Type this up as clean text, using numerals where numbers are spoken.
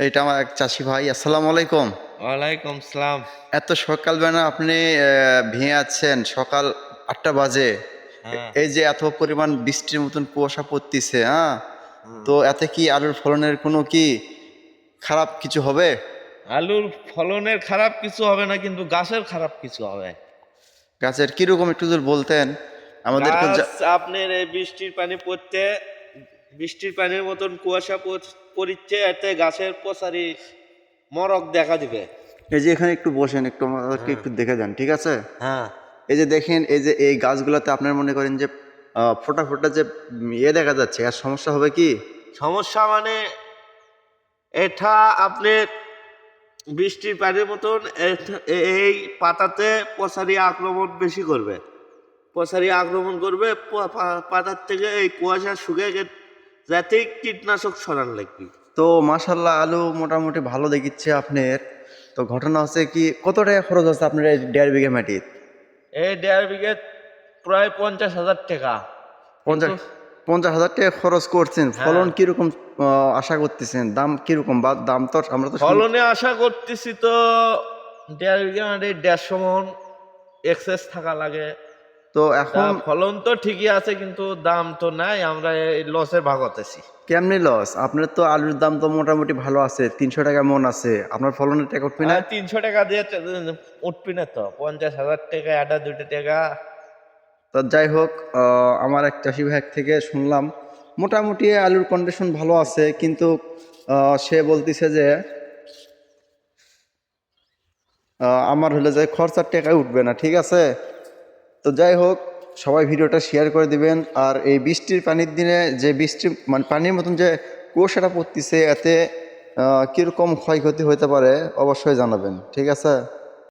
এটা আমার এক চাষি ভাই। আসসালামু আলাইকুম। ওয়ালাইকুম সালাম। এত সকালবেলা আপনি ভেঙে আছেন, সকাল ৮টা বাজে। হ্যাঁ। এই যে এত পরিমাণ বৃষ্টির মতন কুয়াশা পড়তিছে, হ্যাঁ? হুম। তো এতে কি আলুর ফলনের কোনো কি খারাপ কিছু হবে? আলুর ফলনের খারাপ কিছু হবে না, কিন্তু গাছের খারাপ কিছু হবে। গাছের কিরকম একটু যদি বলতেন আমাদেরকে গাছ আপনার এই বৃষ্টির পানির মতন কুয়াশা পড়ছে, এতে গাছের প্রসারী মরক দেখা দিবে। এই যে এখানে একটু বসেন, একটু আমাদেরকে হ্যাঁ। একটু দেখে যান, ঠিক আছে? হ্যাঁ। এই যে দেখেন, এই যে এই গাছগুলোতে আপনার মনে করেন যে ফোটা ফোটা যে দেখা যাচ্ছে, আর সমস্যা হবে কি? সমস্যা মানে এটা আপনার বৃষ্টির পানির মতন এই পাতাতে প্রসারী আক্রমণ বেশি করবে। প্রসারী আক্রমণ করবে পাতার থেকে এই কুয়াশা শুকে যাতে কীটনাশক ছড়ান লাগবে। তো মাশাল্লাহ আলু মোটামুটি ভালো দেখিচ্ছে আপনার। তো ঘটনা হচ্ছে কি, কত টাকা খরচ হচ্ছে আপনার এই 1.5 বিঘা মাটির? এই 1.5 বিঘে প্রায় 50,000 টাকা। কিন্তু 50,000 টাকা খরচ করছেন, হ্যাঁ, ফলন কিরকম আশা করতেছেন? দাম কিরকম? বা দাম তো আমরা তো ফলনে আশা করতেছি তো 1.5 বিঘা মানে 150 মন এক্সেস থাকা লাগে। তো তা এখন ফলন তো ঠিকই আছে, কিন্তু দাম তো নাই, আমরা এই লসের ভাগ হতেছি। কেমনি লস? আপনার তো আলুর দাম তো মোটামুটি ভালো আছে, 300 টাকা মন আছে, আপনার ফলনের টাকা উঠবে না? আর 300 টাকা দিয়ে উঠবি না তো, 50,000 টাকা একটা 2টা টাকা। তো যাই হোক, আমার এক চাষি ভাই থেকে শুনলাম মোটামুটি আলুর কন্ডিশন ভালো আছে, কিন্তু সে বলতেছে যে আমার হলে যে খরচার টাকায় উঠবে না, ঠিক আছে? তো যাই হোক, সবাই ভিডিওটা শেয়ার করে দিবেন। আর এই বৃষ্টির পানির দিনে যে বৃষ্টি মানে পানির মতন যে কুয়াশাটা পড়তেছে, এতে কীরকম ক্ষয়ক্ষতি হতে পারে অবশ্যই জানাবেন, ঠিক আছে?